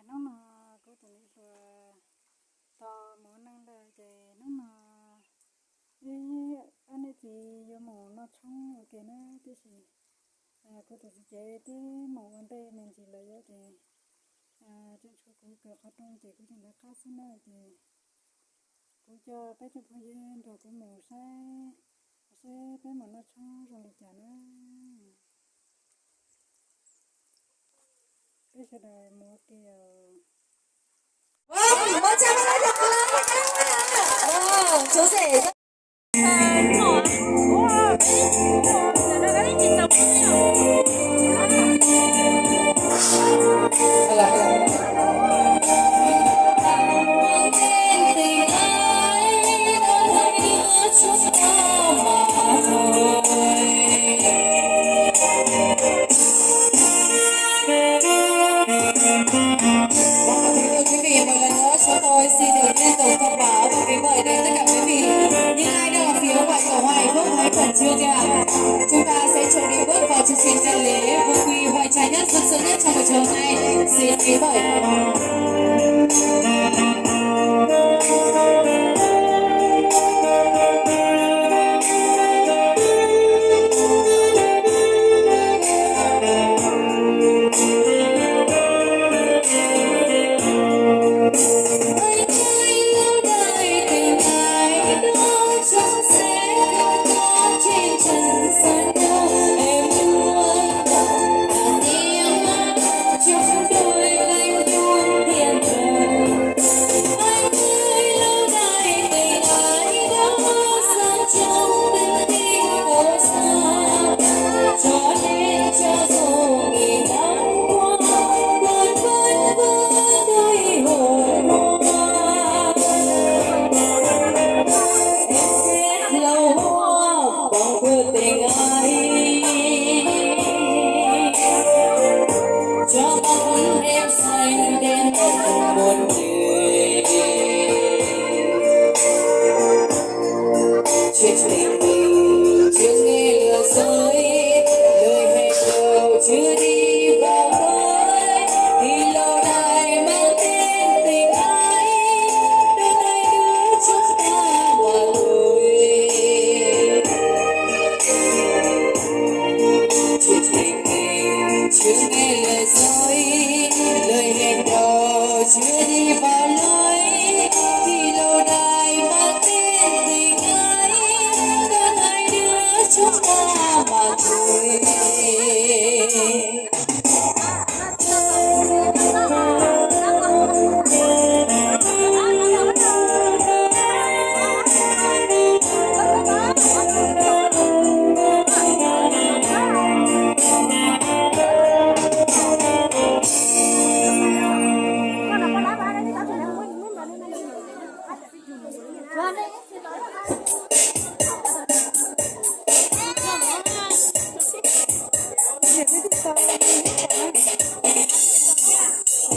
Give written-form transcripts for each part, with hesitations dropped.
nó cố tình là to muốn năng đời thì nó anh ấy thì vô mù nó trong cái nó cái gì cố tình chế cái mù vấn đề mình chỉ lấy thì trong số cũng cửa phát trong thì cố tình là cá sinh này thì cũng cho bé cho phụ huynh rồi cũng mù sẽ bé mà nó trong rồi thì chả nó cái sẽ đời mua kia Vâng, một trăm hai mươi vâng, chú rể rất xin được liên tục thông báo và kính mời đến tất cả quý vị những ai đang ở phía ngoài cầu hoa hạnh phúc hãy khẩn trương kìa. Chúng ta sẽ chuẩn bị bước vào chương trình tân lễ vương quy hoành tráng nhất rực rỡ nhất trong buổi chiều nay. Xin kính mời.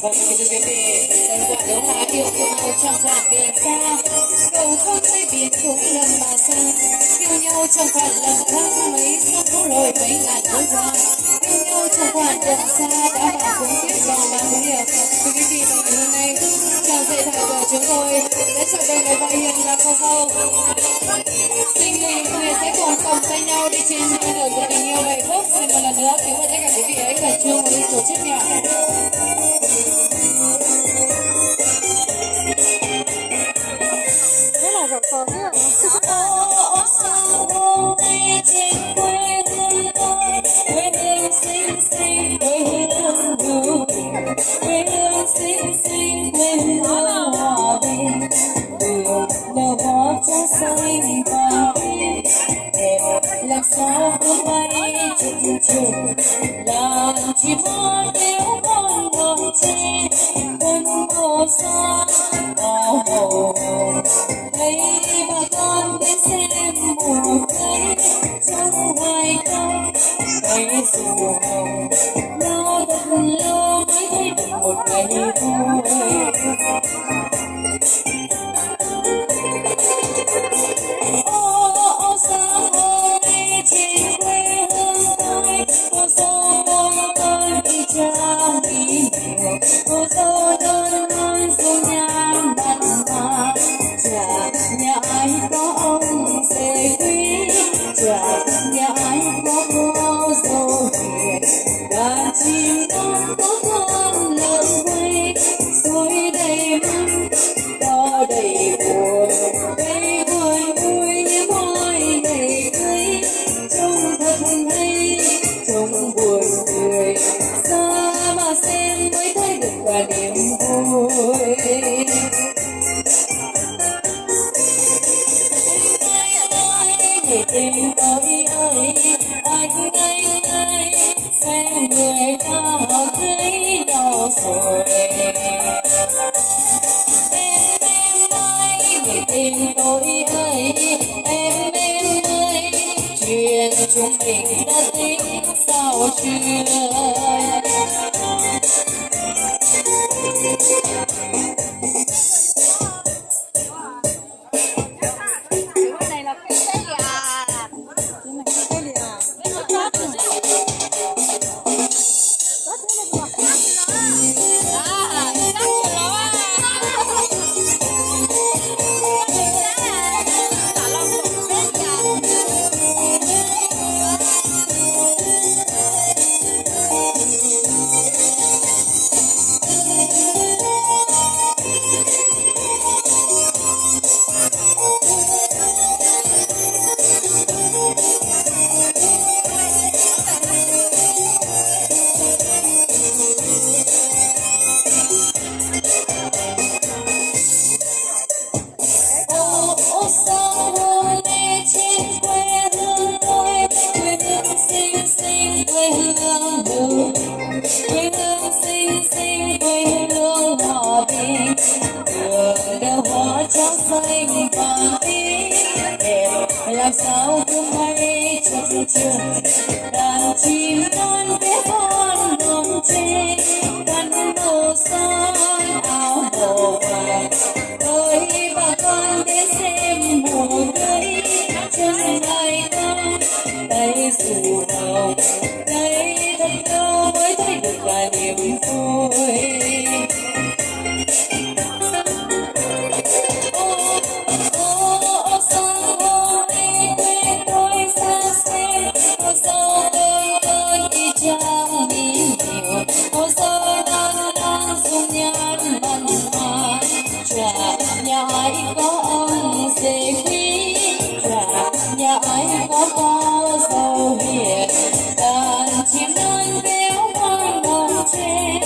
Vâng, thưa quý vị, phần quà đấu lá điệu nhau trong khoảng biển xa, cầu không thấy biển cũng lần mà sang, yêu nhau trong khoảng lần tháng mấy sông phố lội mấy ngàn đôi hoa, yêu nhau trong khoảng đường xa đã bằng cũng tiếp lòng mà không hiểu. Thưa quý vị, và ngày hôm nay chàng rể thải của chúng tôi đã chọn đời người vợ hiền là cô dâu. Xin mời mọi người sẽ cùng cầm tay nhau đi trên con đường của tình yêu hạnh phúc. Xin một lần nữa kính mời tất cả quý vị hãy khẩn trương một tổ chức nhỏ. thế là rồi còn nữa sao hôm nay trên quê hương tôi, quê hương xinh xinh, quê hương đủ, quê hương xinh xinh, quê hương hòa bình, đường nở hoa cho xanh và đẹp làm sao không bay chụp chụp làm chim hót nếu con ngồi trên quân màu xa bao màu hồng thấy bà con đến xem mùa cây trong hoài không cây dù hồng lo thật lâu mới thấy được một ngày vui. Ô sao ơi trên quê hương tôi, ô sao con đi trao kỷ niệm cô dâu non non dung nhan mặn mà. Chả nhà ai có ông rể quý, chả nhà ai có cô dâu hiền. Đàn chim non có con lợn quay, xuôi đầy măng đo đầy buồn, cây buồn vui như môi đầy cây. Trông thật hay, trông buồn cười, xa mà xem mới thấy được cả niềm vui. Để tìm tôi ơi, anh xem người ta họ cưới nhau rồi. Em ơi, để tìm tôi ơi, em ơi, chuyện chúng mình đã tính sao chưa? Quê hương xinh xinh, quê hương hòa bình, đường đeo hoa trắng xanh vàng tím, đẹp làm sao không hay trong trường. Đàn chim non bé con non tre, khăn màu son áo màu vàng, ơi bà con đến xem mùa cưới. Chân ai con tay dù hồng, tay thật lâu mới thấy được vài niềm vui. Ô sao hôm nay quê tôi xa xê, ô sao tôi đi trang đi nhiều, ô sao non non dung nhan mặn mà. Chả nhà ai có ông rể quý, chả nhà ai có cô dâu hiền. Đàn chim non béo con non tre.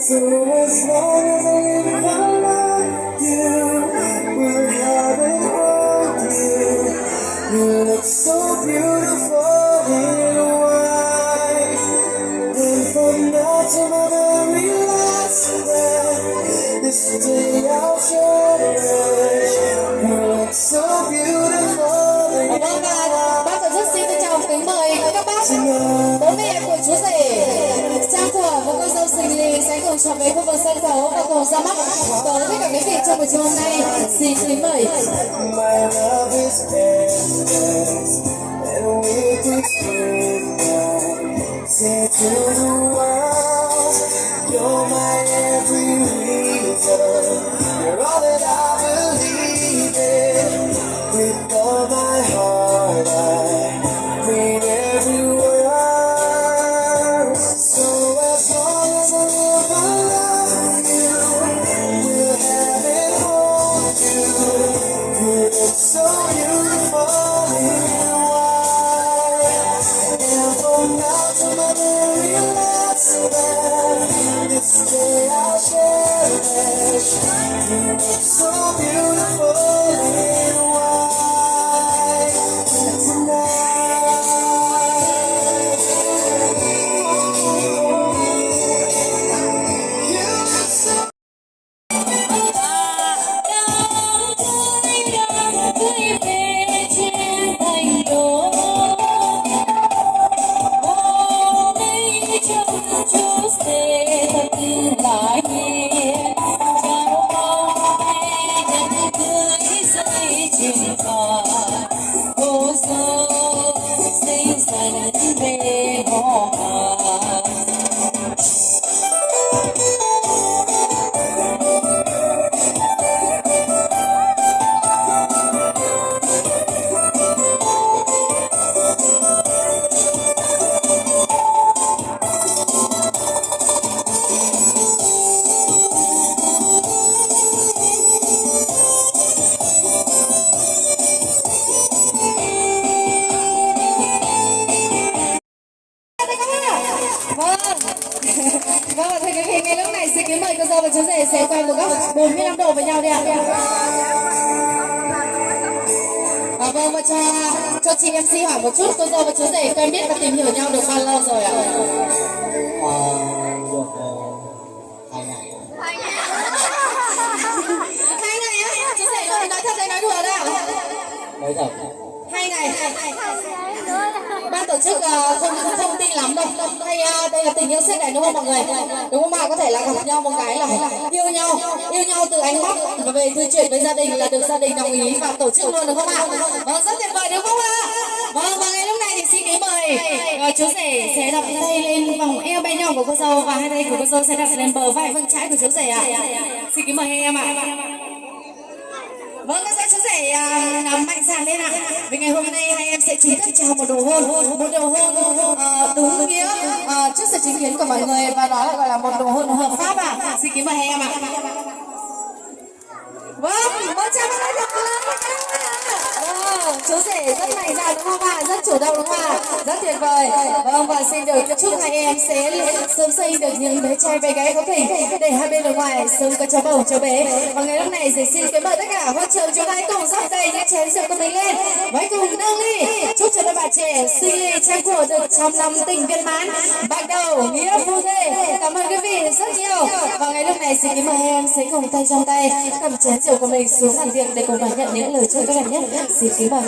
So as long as I live, I love you. Will have and hold you. You look so beautiful in white. And from now to my very last breath, this day I'll cherish. You look so beautiful in Vâng và bác tổ chức xin trân trọng kính mời các bác, bố mẹ của chú rể, cha của một cô dâu xinh lì sẽ cùng trở về khu vực sân khấu và cùng ra mắt tới tất cả quý vị trong buổi chiều hôm nay. Xin kính mời. my love is endless, and we could spend time. Say to the world, you're my every reason. You're all that I believe in. With all my heart, I mean every word. So as long as I live, I love you. We'll have and hold you. You look so beautiful in white. And from now to my very last breath, this day I'll cherish. You look so beautiful in white tonight. You look so Vâng và thưa quý vị, ngay lúc này xin kính mời cô dâu và chú rể sẽ quay một góc 45 độ với nhau đi ạ. Vâng và cho chị MC hỏi một chút, cô dâu và chú rể quen biết và tìm hiểu nhau được bao lâu rồi ạ? Được 2 ngày. 2 ngày á? Chú rể nói thật hay nói đùa đấy ạ? Nói thật. 2 ngày. Ban tổ chức không tin lắm đâu. Hay đây là tình yêu sét đánh đúng không mọi người? Đúng không ạ? Có thể là gặp nhau một cái là yêu nhau từ ánh mắt và về thư chuyện với gia đình là được gia đình đồng ý và tổ chức luôn được không ạ? Vâng, rất tuyệt vời đúng không ạ? Vâng, và ngay lúc này thì xin kính mời chú rể sẽ đặt tay lên vòng eo bé nhỏ của cô dâu và hai tay của cô dâu sẽ đặt lên bờ vai vâng trái của chú rể ạ. Xin kính mời hai em ạ. Vâng, các chú rể nắm mạnh dạn lên ạ. Vì ngày hôm nay hai em sẽ chính thức trao một nụ hôn đúng nghĩa trước sự chứng kiến của mọi người và đó là gọi là một nụ hôn hợp pháp ạ. Xin kính mời hai em ạ. Vâng, một tràng pháo tay lớn. Vâng, chú rể rất mạnh dạn đúng không ạ? Rất chủ động đúng không ạ? Rất tuyệt vời. Vâng, và xin được chúc hai em sẽ sớm sinh được những bé trai bé gái có thể để hai bên ở ngoài sớm có cháu bầu cháu bé. Và ngày lúc này thì xin kính mời tất cả hội trường chúng ta hãy cùng dắt tay những chén rượu của mình lên, hãy cùng nâng ly chúc cho đôi bạn trẻ sinh ly trang của được trong năm tình viên mãn, bắt đầu nghĩa phu thê. Cảm ơn quý vị rất nhiều. Và ngày lúc này xin kính mời hai em sẽ cùng tay trong tay cầm chén rượu của mình xuống bàn tiệc để cùng đón nhận những lời chúc tốt đẹp nhất. Xin kính mời.